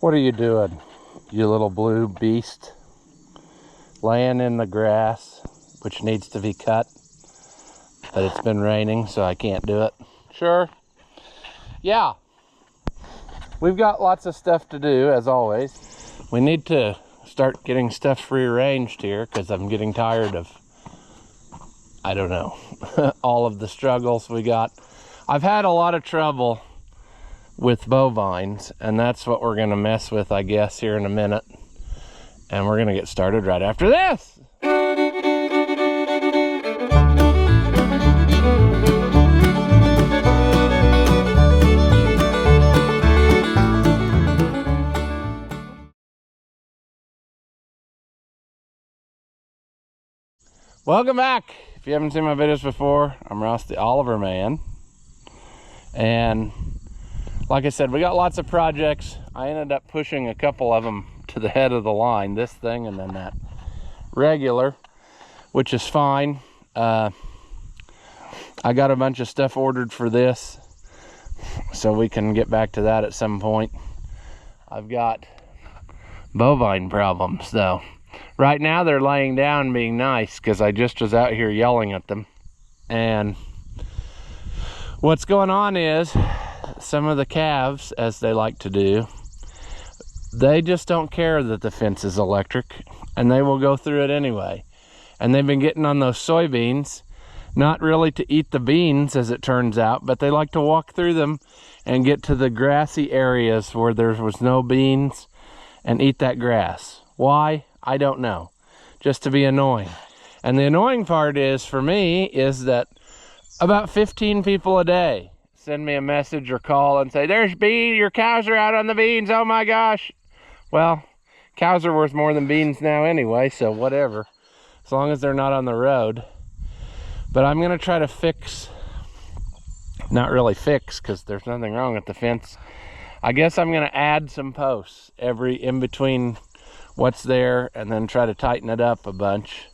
What are you doing, you little blue beast? Laying in the grass, which needs to be cut, but it's been raining, so I can't do it. Sure. Yeah. We've got lots of stuff to do, as always. We need to start getting stuff rearranged here, because I'm getting tired of, I don't know, all of the struggles we got. I've had a lot of trouble with bovines, and that's what we're gonna mess with, I guess, here in a minute. And we're gonna get started right after this. Welcome back. If you haven't seen my videos before, I'm Ross the Oliver Man. And like I said, we got lots of projects. I ended up pushing a couple of them to the head of the line, this thing and then that regular, which is fine. I got a bunch of stuff ordered for this, so we can get back to that at some point. I've got bovine problems though. Right now they're laying down being nice because I just was out here yelling at them. And what's going on is some of the calves, as they like to do, they just don't care that the fence is electric, and they will go through it anyway. And they've been getting on those soybeans, not really to eat the beans as it turns out, but they like to walk through them and get to the grassy areas where there was no beans and eat that grass. Why? I don't know. Just to be annoying. And the annoying part is, for me, is that about 15 people a day send me a message or call and say, there's beans, your cows are out on the beans, oh my gosh. Well, cows are worth more than beans now anyway, so whatever, as long as they're not on the road. But I'm gonna try to fix, not really fix, because there's nothing wrong with the fence. I guess I'm gonna add some posts in between what's there, and then try to tighten it up a bunch,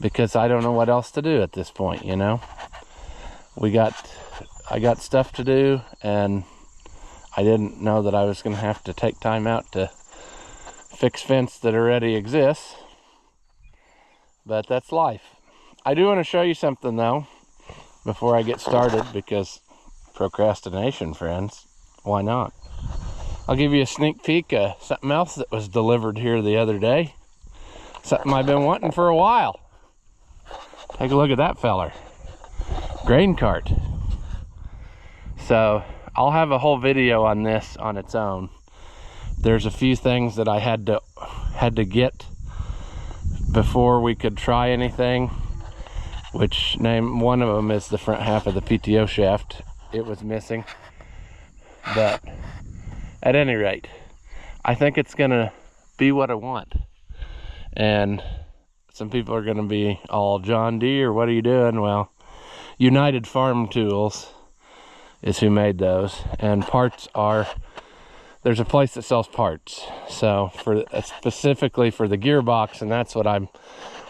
because I don't know what else to do at this point, you know. I got stuff to do, and I didn't know that I was going to have to take time out to fix fence that already exists, but that's life. I do want to show you something though before I get started, because procrastination, friends, why not? I'll give you a sneak peek of something else that was delivered here the other day, something I've been wanting for a while. Take a look at that feller. Grain cart. So I'll have a whole video on this on its own. There's a few things that I had to get before we could try anything, which one of them is the front half of the PTO shaft. It was missing, but at any rate, I think it's gonna be what I want. And some people are gonna be all, John Deere, what are you doing? Well, United Farm Tools is who made those, and parts are, there's a place that sells parts. So specifically for the gearbox, and that's what I'm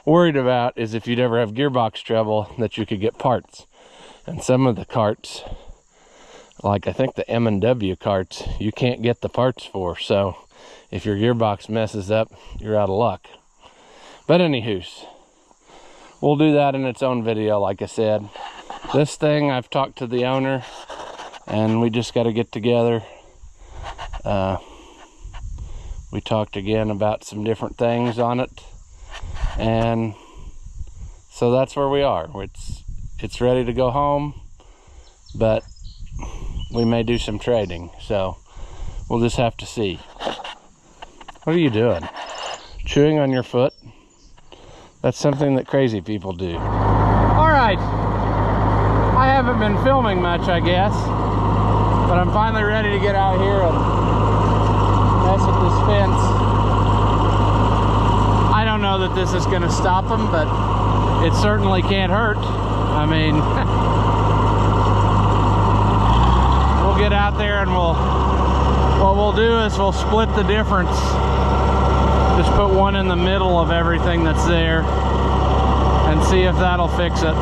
worried about, is if you'd ever have gearbox trouble, that you could get parts. And some of the carts, like I think the M&W carts, you can't get the parts for. So if your gearbox messes up, you're out of luck. But anywho's, we'll do that in its own video, like I said. This thing, I've talked to the owner, and we just got to get together. We talked again about some different things on it, and so that's where we are. It's ready to go home, but we may do some trading, so we'll just have to see. What are you doing? Chewing on your foot? That's something that crazy people do. All right, I haven't been filming much, I guess, but I'm finally ready to get out here and mess with this fence. I don't know that this is going to stop them, but it certainly can't hurt. I mean, we'll get out there and what we'll do is we'll split the difference. Just put one in the middle of everything that's there and see if that'll fix it.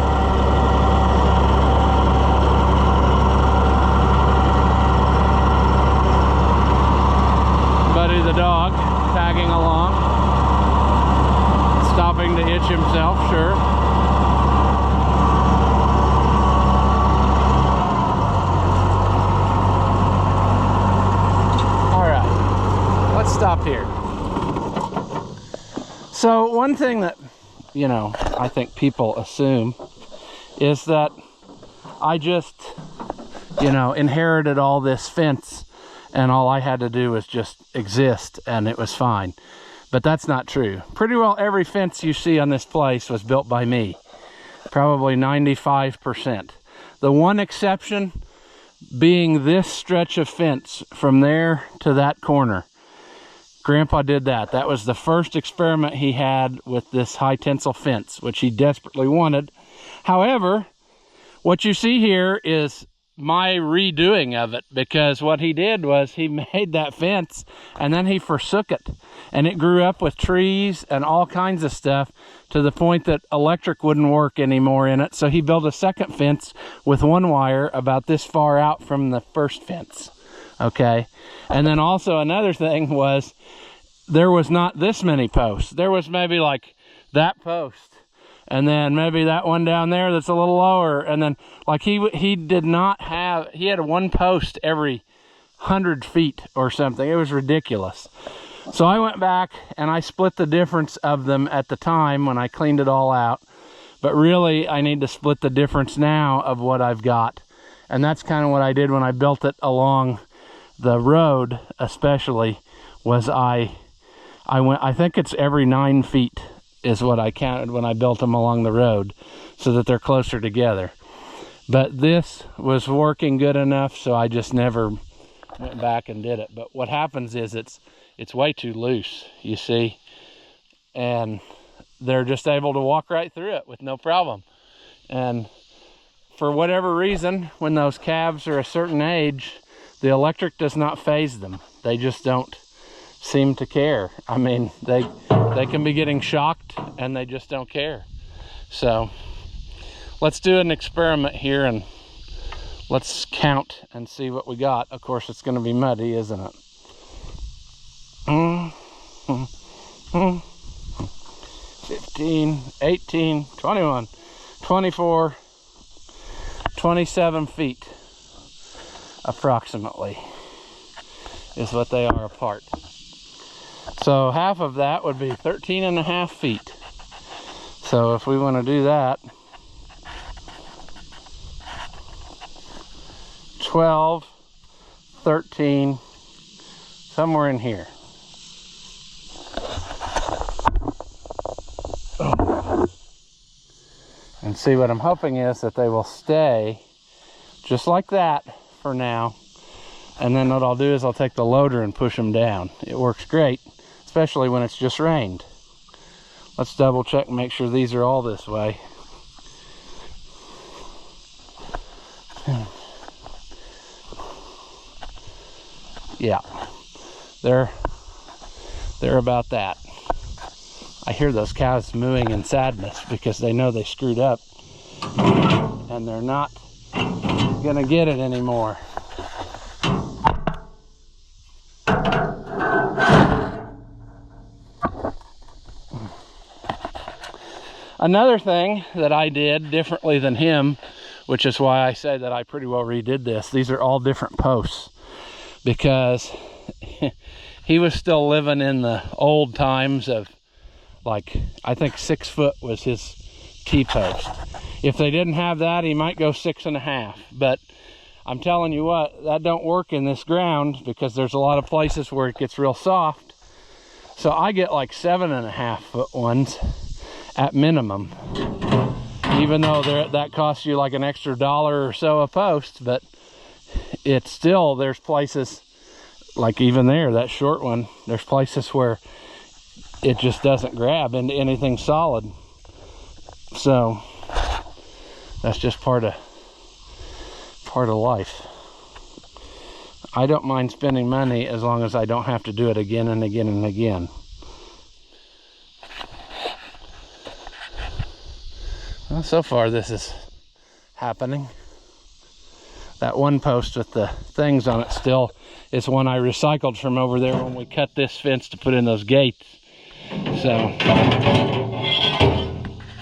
the dog tagging along, stopping to itch himself, sure. All right, let's stop here. So one thing that, you know, I think people assume is that I just, you know, inherited all this fence and all I had to do was just exist and it was fine. But that's not true. Pretty well every fence you see on this place was built by me. Probably 95%. The one exception being this stretch of fence from there to that corner. Grandpa did that. That was the first experiment he had with this high tensile fence, which he desperately wanted. However, what you see here is my redoing of it, because what he did was he made that fence and then he forsook it, and it grew up with trees and all kinds of stuff to the point that electric wouldn't work anymore in it. So he built a second fence with one wire about this far out from the first fence. Okay, and then also another thing was there was not this many posts. There was maybe like that post, and then maybe that one down there that's a little lower, and then like he did not have, he had one post every 100 feet or something. It was ridiculous. So I went back and I split the difference of them at the time when I cleaned it all out, but really I need to split the difference now of what I've got, and that's kind of what I did when I built it along the road. Especially was I went, I think it's every 9 feet is what I counted when I built them along the road, so that they're closer together. But this was working good enough, so I just never went back and did it. But what happens is it's way too loose, you see, and they're just able to walk right through it with no problem. And for whatever reason, when those calves are a certain age, the electric does not faze them. They just don't seem to care. I mean, they can be getting shocked and they just don't care. So let's do an experiment here and let's count and see what we got. Of course, it's going to be muddy, isn't it? 15, 18, 21, 24, 27 feet approximately is what they are apart. So half of that would be 13.5 feet. So if we want to do that, 12, 13, somewhere in here. And see, what I'm hoping is that they will stay just like that for now. And then what I'll do is I'll take the loader and push them down. It works great, especially when it's just rained. Let's double check and make sure these are all this way. Yeah, they're about that. I hear those cows mooing in sadness because they know they screwed up and they're not gonna get it anymore. Another thing that I did differently than him, which is why I say that I pretty well redid this, these are all different posts, because he was still living in the old times of, like, I think 6 foot was his T-post. If they didn't have that, he might go 6.5. But I'm telling you what, that don't work in this ground because there's a lot of places where it gets real soft. So I get like 7.5 foot ones at minimum, even though that costs you like an extra $1 or so a post. But it's still, there's places like even there, that short one, there's places where it just doesn't grab into anything solid. So that's just part of life. I don't mind spending money as long as I don't have to do it again and again and again. Well, so far this is happening. That one post with the things on it still is one I recycled from over there when we cut this fence to put in those gates. So,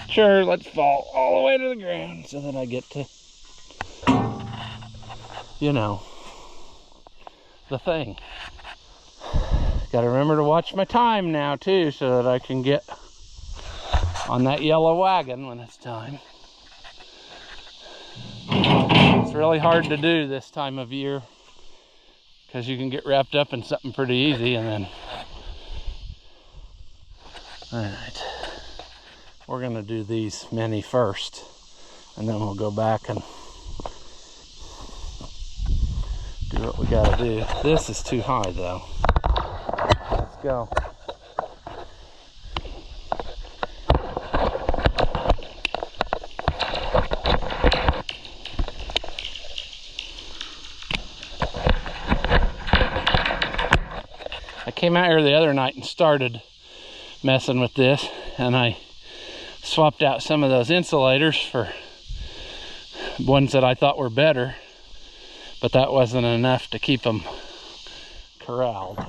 sure, let's fall all the way to the ground so that I get to, you know, the thing. Got to remember to watch my time now too, so that I can get on that yellow wagon when it's time. It's really hard to do this time of year because you can get wrapped up in something pretty easy and then... All right, we're gonna do these mini first and then we'll go back and do what we gotta do. This is too high though. Let's go. I came out here the other night and started messing with this, and I swapped out some of those insulators for ones that I thought were better, but that wasn't enough to keep them corralled.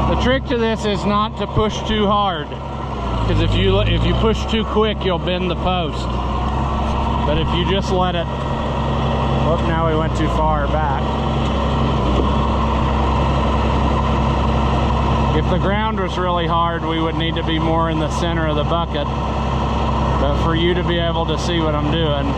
The trick to this is not to push too hard, because if you push too quick, you'll bend the post. But if you just let it, whoop, now we went too far back. If the ground was really hard, we would need to be more in the center of the bucket. But for you to be able to see what I'm doing,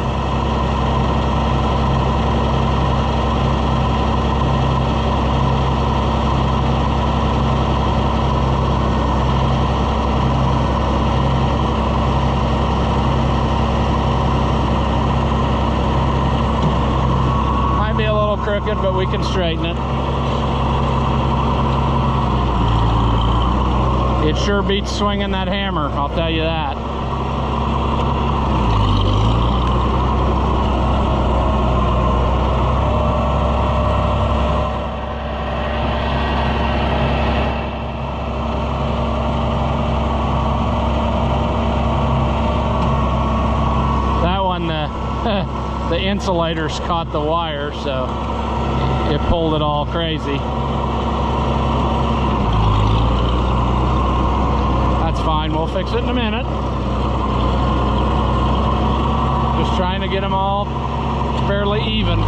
crooked, but we can straighten it. It sure beats swinging that hammer, I'll tell you that. That one, the insulators caught the wire, so it pulled it all crazy. That's fine, we'll fix it in a minute. Just trying to get them all fairly even.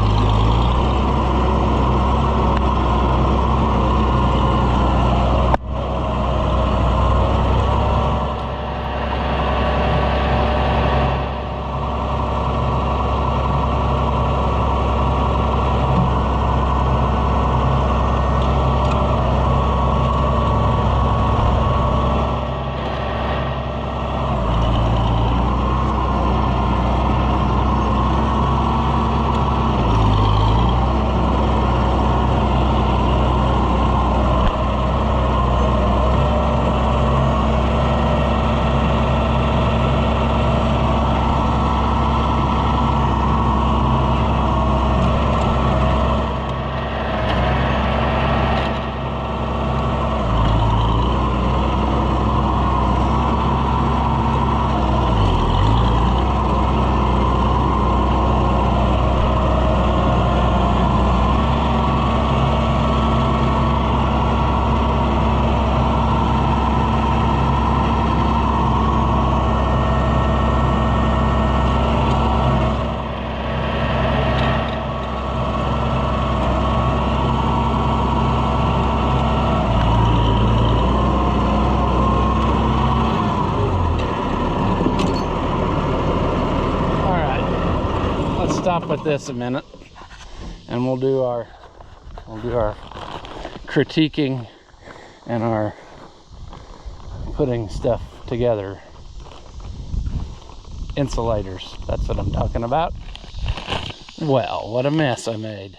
Stop with this a minute and we'll do our critiquing and our putting stuff together. Insulators, that's what I'm talking about. Well, what a mess I made.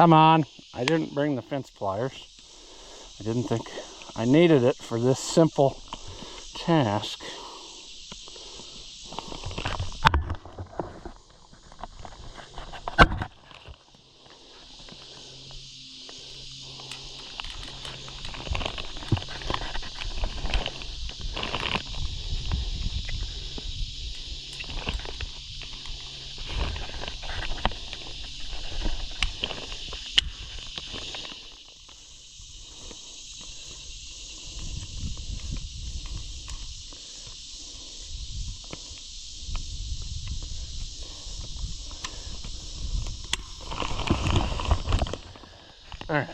Come on. I didn't bring the fence pliers. I didn't think I needed it for this simple task. All right.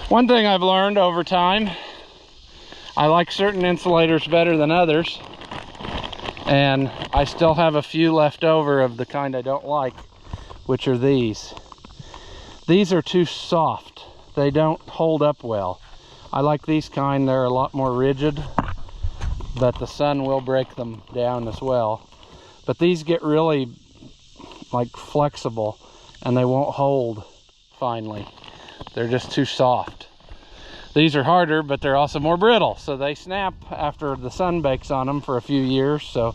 One thing I've learned over time, I like certain insulators better than others, and I still have a few left over of the kind I don't like, which are these. These are too soft. They don't hold up well. I like these kind. They're a lot more rigid, but the sun will break them down as well. But these get really like flexible and they won't hold finally. They're just too soft. These are harder, but they're also more brittle, so they snap after the sun bakes on them for a few years. So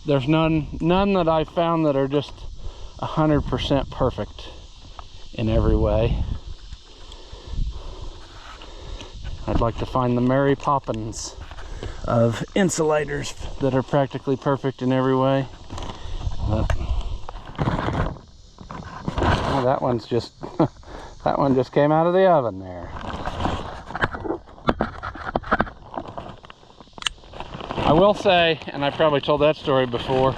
there's none that I've found that are just 100% perfect in every way. I'd like to find the Mary Poppins of insulators that are practically perfect in every way. But, oh, that one's just that one just came out of the oven there. I will say, and I probably told that story before,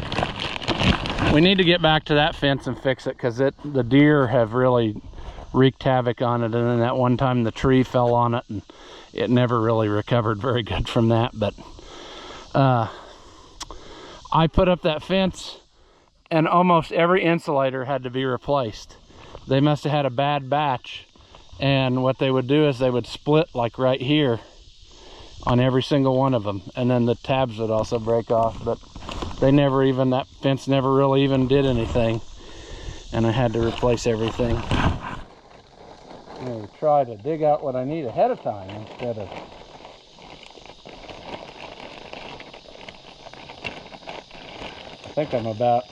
we need to get back to that fence and fix it, because the deer have really wreaked havoc on it. And then that one time the tree fell on it and it never really recovered very good from that. But I put up that fence and almost every insulator had to be replaced. They must have had a bad batch, and what they would do is they would split like right here on every single one of them, and then the tabs would also break off. But they never even, that fence never really even did anything, and I had to replace everything. I'm going to try to dig out what I need ahead of time instead of I think I'm about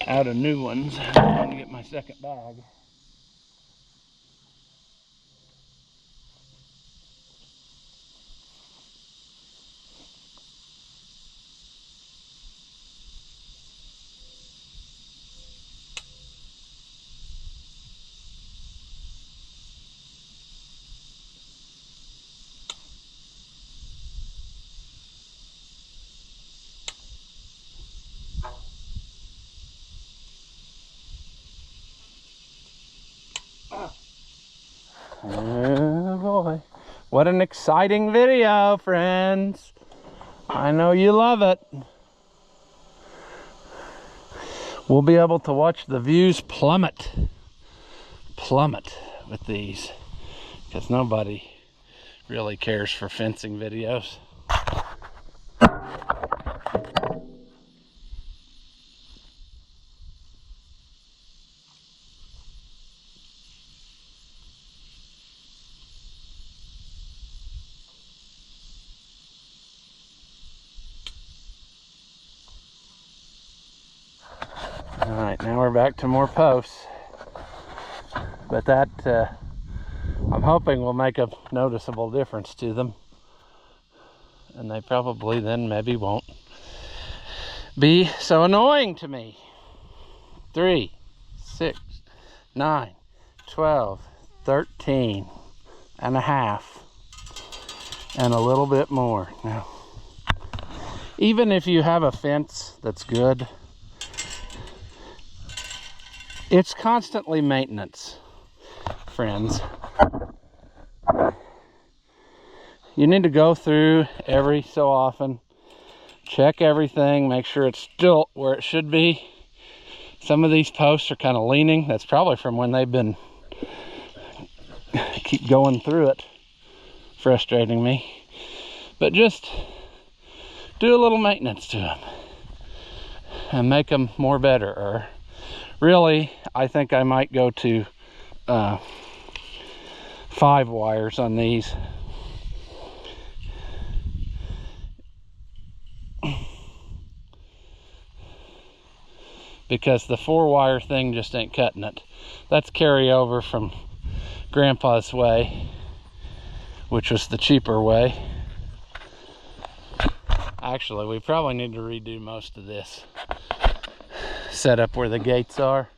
out of new ones. I'm trying to get my second bag. Oh boy, what an exciting video, friends. I know you love it. We'll be able to watch the views plummet with these, because nobody really cares for fencing videos. All right, now we're back to more posts, but that I'm hoping will make a noticeable difference to them, and they probably then maybe won't be so annoying to me. 3, 6, 9, 12, 13 and a half, and a little bit more. Now, even if you have a fence that's good, it's constantly maintenance, friends. You need to go through every so often, check everything, make sure it's still where it should be, Some of these posts are kind of leaning. That's probably from when they've been keep going through it, frustrating me. But just do a little maintenance to them and make them more better. Or really, I think I might go to 5 wires on these. Because the 4-wire thing just ain't cutting it. That's carryover from Grandpa's way, which was the cheaper way. Actually, we probably need to redo most of this setup where the gates are.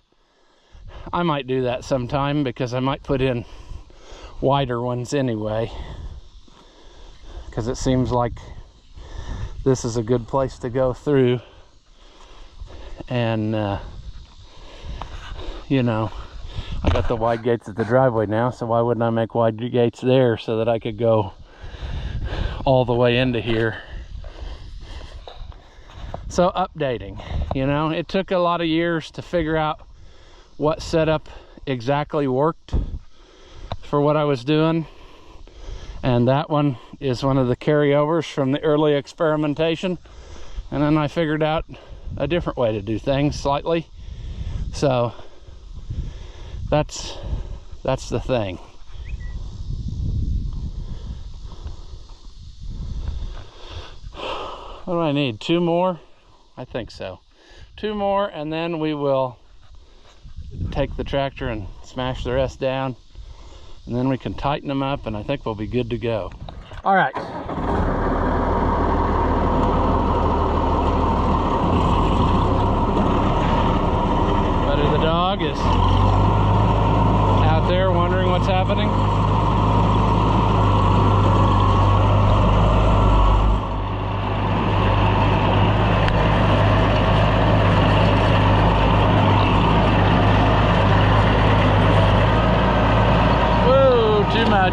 I might do that sometime because I might put in wider ones anyway, because it seems like this is a good place to go through. And you know, I got the wide gates at the driveway now, so why wouldn't I make wide gates there so that I could go all the way into here? So updating, you know, it took a lot of years to figure out what setup exactly worked for what I was doing, and that one is one of the carryovers from the early experimentation. And then I figured out a different way to do things slightly. So that's the thing. What do I need? 2 more? I think so. 2 more, and then we will take the tractor and smash the rest down, and then we can tighten them up, and I think we'll be good to go. All right. Buddy the dog is out there wondering what's happening. Too much.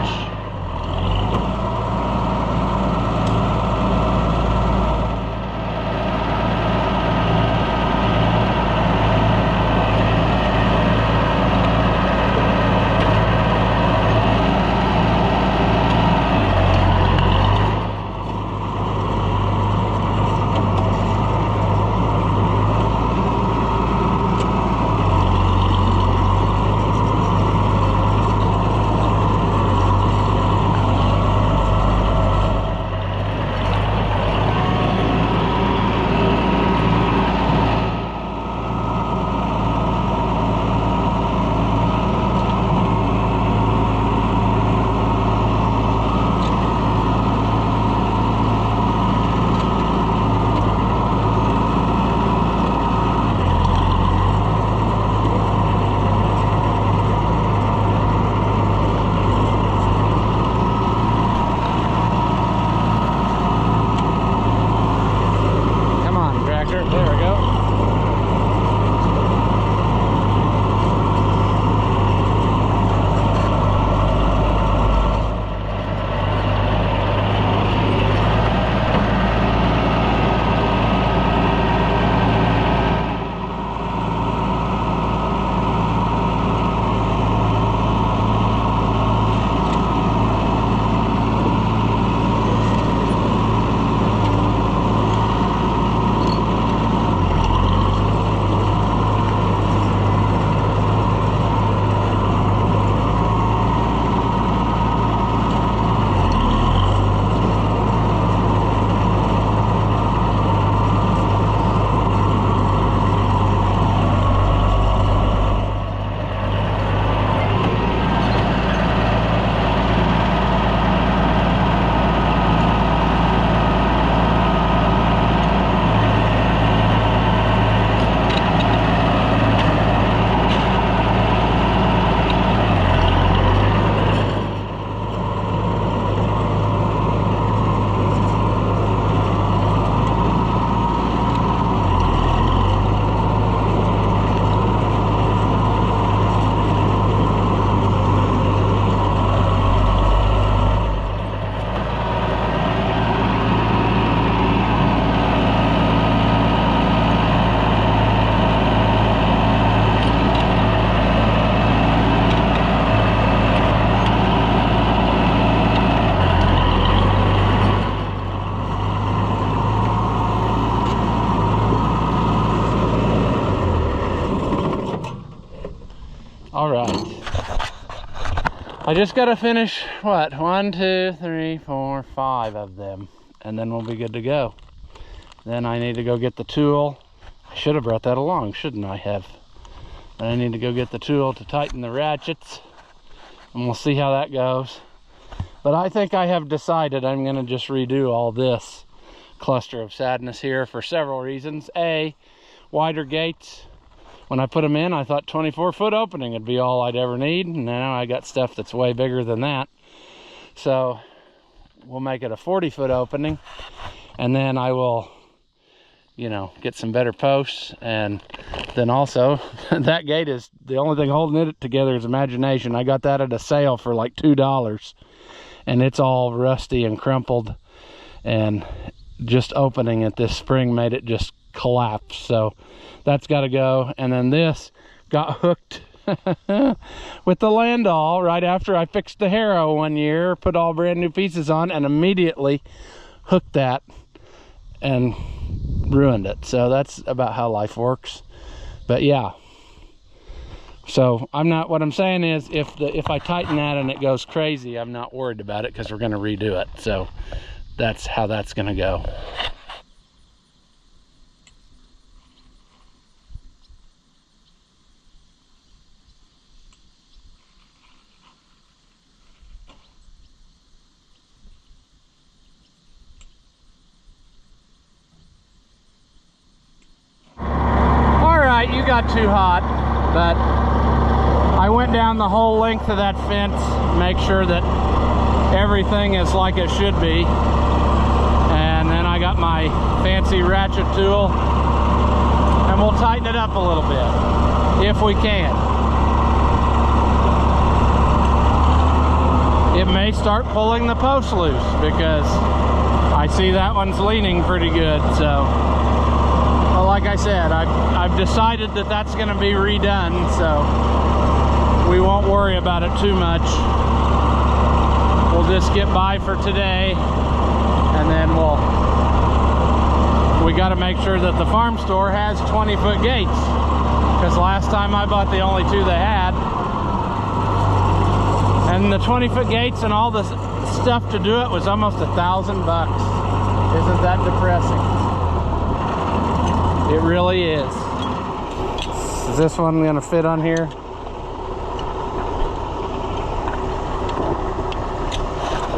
All right. I just got to finish, what, 1, 2, 3, 4, 5 of them, and then we'll be good to go. Then I need to go get the tool. I should have brought that along, shouldn't I have? But I need to go get the tool to tighten the ratchets, and we'll see how that goes. But I think I have decided I'm going to just redo all this cluster of sadness here for several reasons. A, wider gates. When I put them in, I thought 24-foot opening would be all I'd ever need. Now I got stuff that's way bigger than that. So we'll make it a 40-foot opening. And then I will, you know, get some better posts. And then also, that gate is the only thing holding it together is imagination. I got that at a sale for like $2. And it's all rusty and crumpled. And just opening it this spring made it just collapse. So that's got to go. And then this got hooked with the Landau right after I fixed the harrow one year, put all brand new pieces on, and immediately hooked that and ruined it. So that's about how life works. But yeah, so I'm not, what I'm saying is if I tighten that and it goes crazy, I'm not worried about it because we're going to redo it. So that's how that's going to go. You got too hot, but I went down the whole length of that fence, make sure that everything is like it should be, and then I got my fancy ratchet tool and we'll tighten it up a little bit if we can. It may start pulling the post loose because I see that one's leaning pretty good. So well, like I said, I've decided that that's going to be redone, so we won't worry about it too much. We'll just get by for today, and then we got to make sure that the farm store has 20-foot gates, because last time I bought the only 2 they had, and the 20-foot gates and all the stuff to do it was almost $1,000. Isn't that depressing? It really is. Is this one gonna fit on here?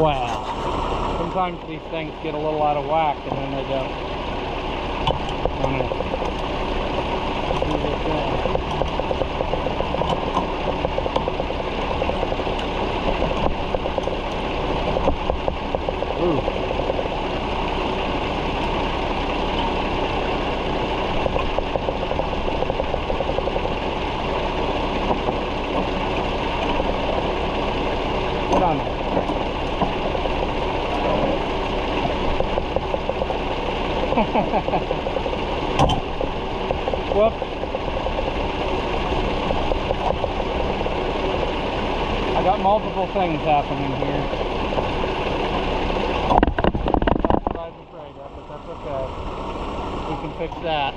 Wow. Sometimes these things get a little out of whack and then they don't. I'm gonna do this thing. Ooh. Whoops. I got multiple things happening here. That's what I was afraid of, but that's okay. We can fix that.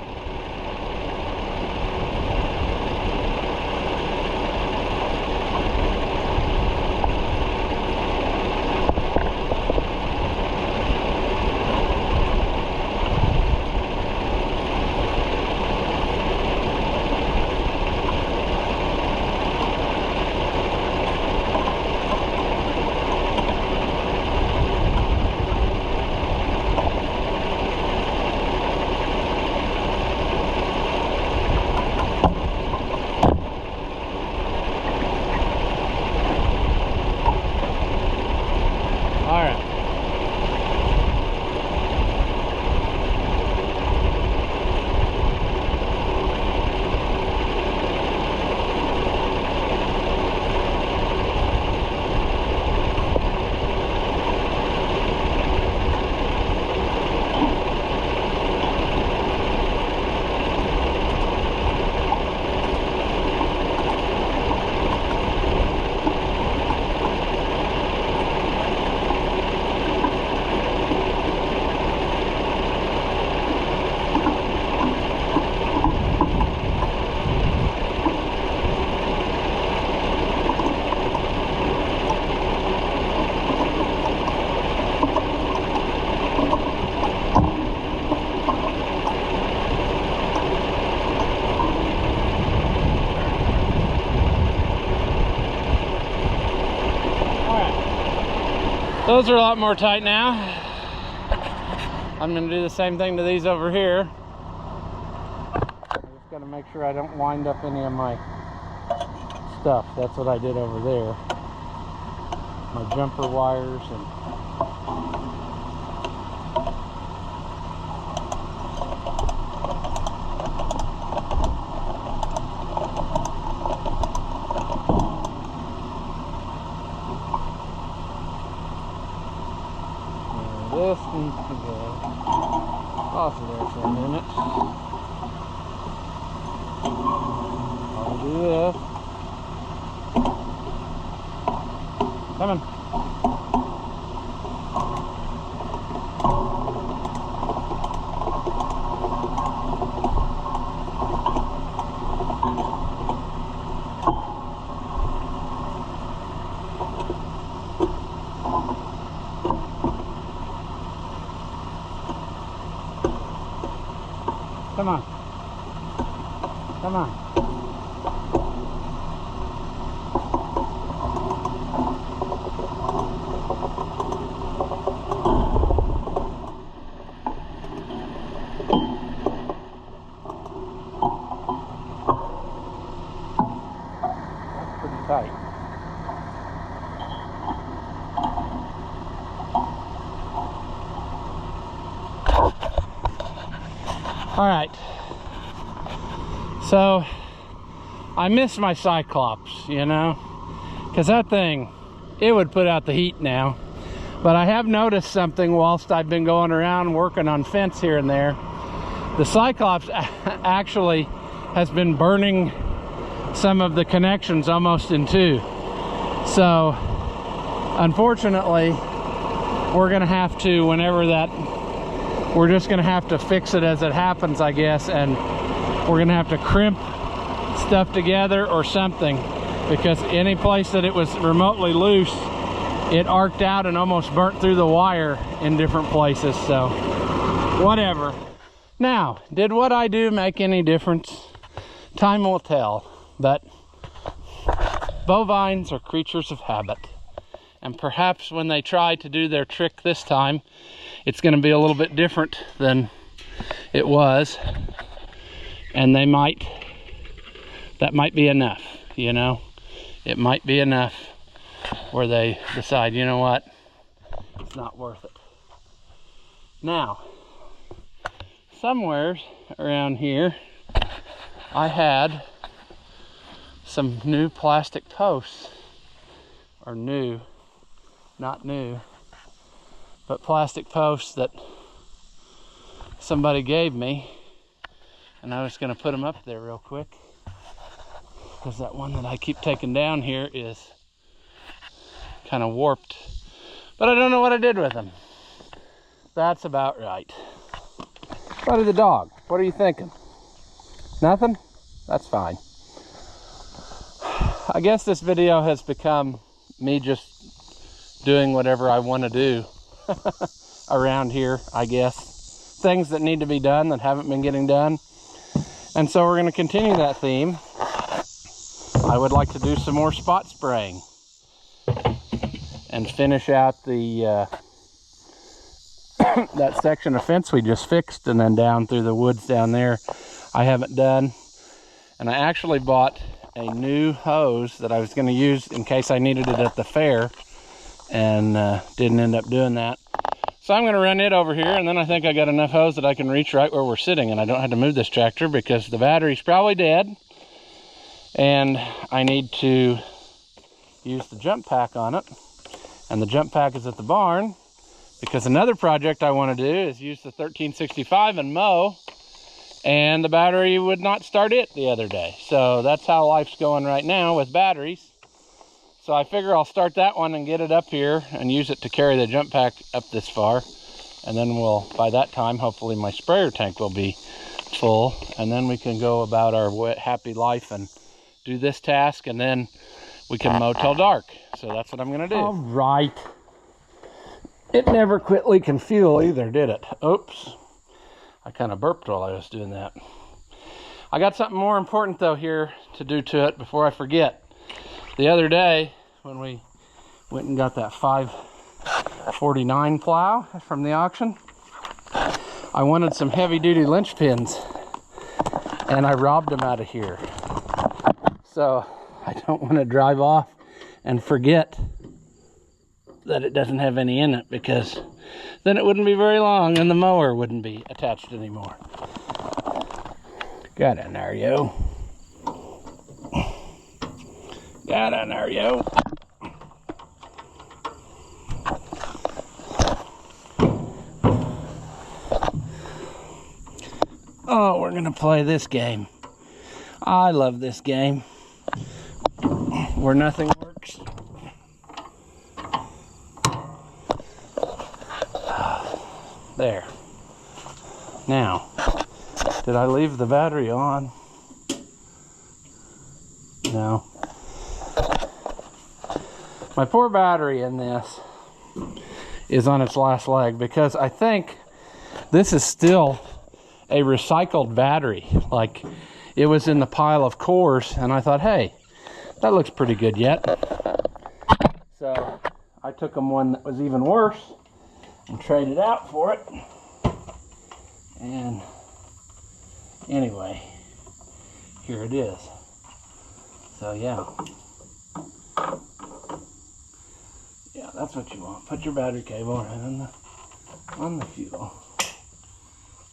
Those are a lot more tight now. I'm gonna do the same thing to these over here. I just gotta make sure I don't wind up any of my stuff. That's what I did over there. My jumper wires and this needs to go off of there for a minute. I'll do this. Come on. Come on. Come on. That's pretty tight. All right, so I miss my Cyclops, you know, because that thing, it would put out the heat now. But I have noticed something whilst I've been going around working on fence here and there. The Cyclops actually has been burning some of the connections almost in two. So unfortunately, we're gonna have to, whenever that, we're just gonna have to fix it as it happens, I guess, and we're gonna have to crimp stuff together or something, because any place that it was remotely loose, it arced out and almost burnt through the wire in different places. So whatever. Now, did what I do make any difference? Time will tell, but bovines are creatures of habit, and perhaps when they try to do their trick this time, it's going to be a little bit different than it was, and that might be enough, you know. It might be enough where they decide, you know what, it's not worth it. Now, somewhere around here, I had some new plastic posts, or new, not new, but plastic posts that somebody gave me, and I was going to put them up there real quick, because that one that I keep taking down here is kind of warped, but I don't know what I did with them. That's about right. Buddy the dog, what are you thinking? Nothing? That's fine. I guess this video has become me just doing whatever I want to do around here, I guess. Things that need to be done that haven't been getting done. And so we're going to continue that theme. I would like to do some more spot spraying and finish out the that section of fence we just fixed, and then down through the woods down there I haven't done. And I actually bought a new hose that I was going to use in case I needed it at the fair, and didn't end up doing that. So I'm going to run it over here, and then I think I got enough hose that I can reach right where we're sitting, and I don't have to move this tractor because the battery's probably dead, and I need to use the jump pack on it. And the jump pack is at the barn, because another project I want to do is use the 1365 and mow, and the battery would not start it the other day. So that's how life's going right now with batteries. So I figure I'll start that one and get it up here and use it to carry the jump pack up this far. And then we'll, by that time, hopefully my sprayer tank will be full, and then we can go about our happy life and do this task, and then we can mow till dark. So that's what I'm gonna do. All right. It never quit leaking fuel either, did it? Oops. I kind of burped while I was doing that. I got something more important though here to do to it before I forget. The other day when we went and got that 5 49 plow from the auction. I wanted some heavy-duty linch pins, and I robbed them out of here. So I don't want to drive off and forget that it doesn't have any in it, because then it wouldn't be very long and the mower wouldn't be attached anymore. Got in there, yo. Got in there, yo. Oh, we're gonna play this game. I love this game where nothing works. There. Now, did I leave the battery on? No. My poor battery in this is on its last leg, because I think this is still a recycled battery. Like, it was in the pile of cores, and I thought, hey, that looks pretty good yet. So I took them one that was even worse and traded out for it. And anyway, here it is. So yeah, that's what you want. Put your battery cable right on the fuel.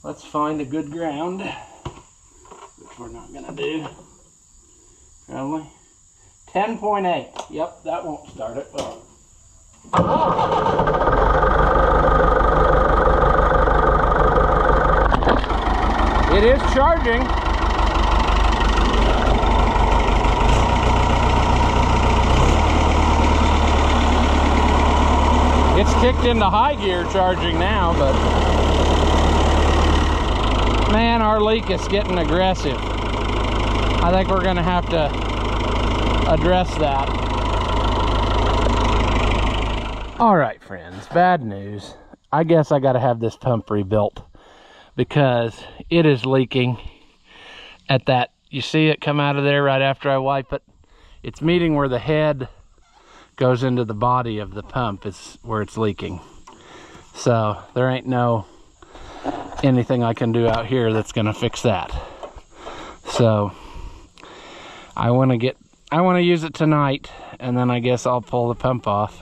Let's find a good ground, which we're not gonna do, probably. 10.8. Yep, that won't start it. Well, it is charging. It's kicked into high gear charging now, but man, our leak is getting aggressive. I think we're gonna have to address that. All right, friends, bad news. I guess I gotta have this pump rebuilt, because it is leaking at that. You see it come out of there right after I wipe it. It's meeting where the head goes into the body of the pump is where it's leaking. So there ain't anything I can do out here that's gonna fix that. So I want to use it tonight, and then I guess I'll pull the pump off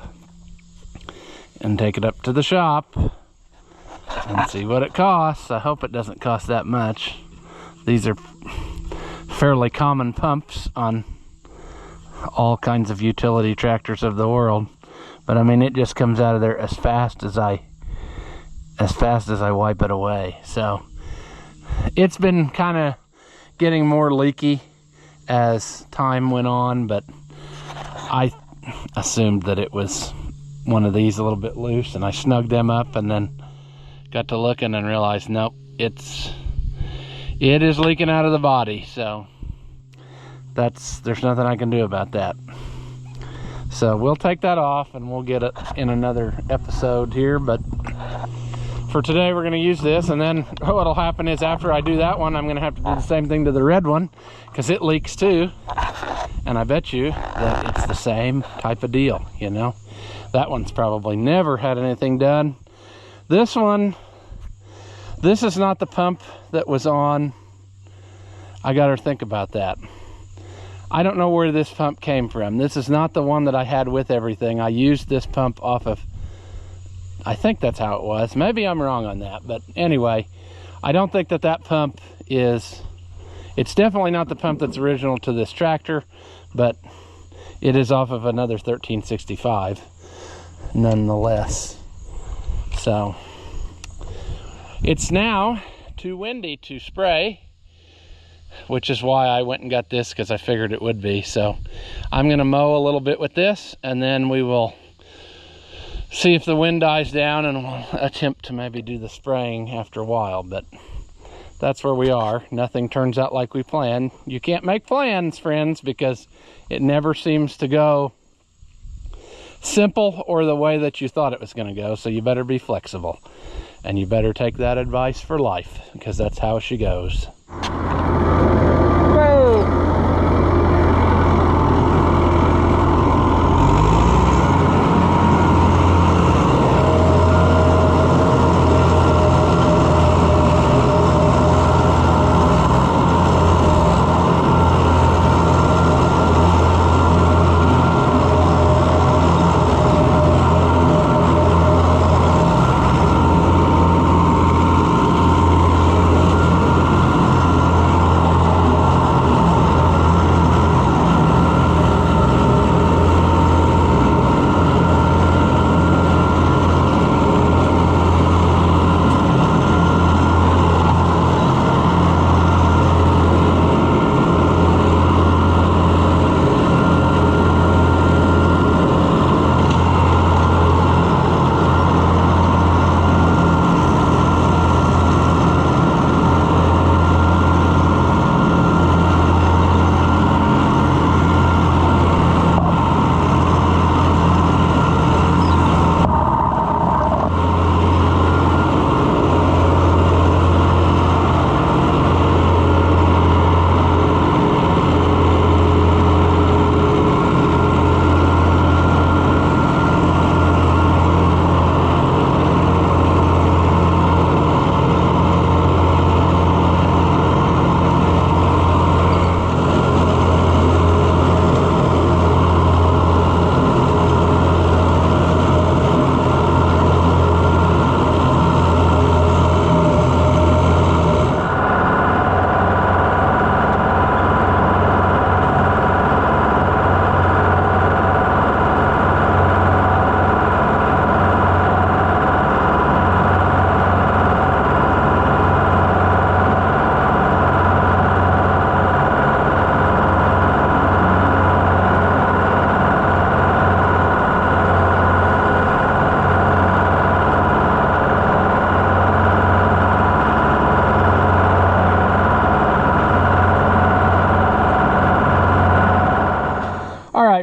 and take it up to the shop and see what it costs. I hope it doesn't cost that much. These are fairly common pumps on all kinds of utility tractors of the world, but I mean, it just comes out of there as fast as I wipe it away. So it's been kind of getting more leaky as time went on, but I assumed that it was one of these a little bit loose, and I snugged them up and then got to looking and realized, nope, it is leaking out of the body. So there's nothing I can do about that. So we'll take that off and we'll get it in another episode here, but for today we're going to use this, and then what'll happen is after I do that one, I'm going to have to do the same thing to the red one, because it leaks too, and I bet you that it's the same type of deal, you know. That one's probably never had anything done. This one, this is not the pump that was on. I got to think about that. I don't know where this pump came from. This is not the one that I had with everything. I used this pump off of, I think that's how it was. Maybe I'm wrong on that, but anyway, I don't think that pump is, it's definitely not the pump that's original to this tractor, but it is off of another 1365 nonetheless. So it's now too windy to spray, which is why I went and got this, because I figured it would be. So I'm going to mow a little bit with this, and then we will see if the wind dies down, and we'll attempt to maybe do the spraying after a while. But that's where we are. Nothing turns out like we planned. You can't make plans, friends, because it never seems to go simple or the way that you thought it was going to go. So you better be flexible, and you better take that advice for life, because that's how she goes.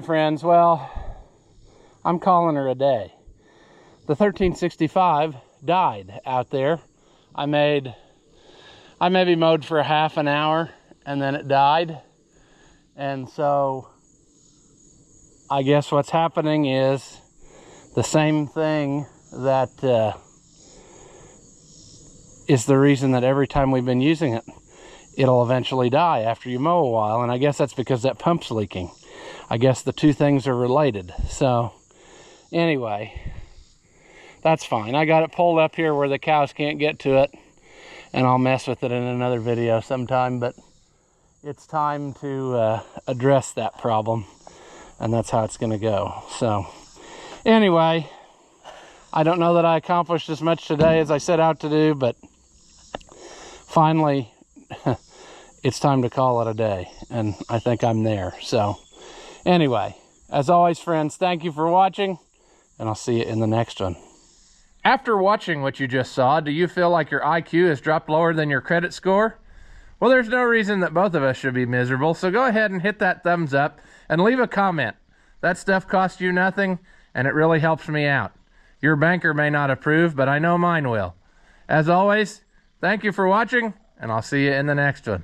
friends, well, I'm calling her a day. The 1365 died out there. I maybe mowed for a half an hour and then it died. And so I guess what's happening is the same thing that is the reason that every time we've been using it, it'll eventually die after you mow a while. And I guess that's because that pump's leaking. I guess the two things are related. So anyway, that's fine. I got it pulled up here where the cows can't get to it, and I'll mess with it in another video sometime, but it's time to address that problem, and that's how it's going to go. So anyway, I don't know that I accomplished as much today as I set out to do, but finally it's time to call it a day, and I think I'm there. So anyway, as always, friends, thank you for watching, and I'll see you in the next one. After watching what you just saw, do you feel like your IQ has dropped lower than your credit score? Well, there's no reason that both of us should be miserable, so go ahead and hit that thumbs up and leave a comment. That stuff costs you nothing, and it really helps me out. Your banker may not approve, but I know mine will. As always, thank you for watching, and I'll see you in the next one.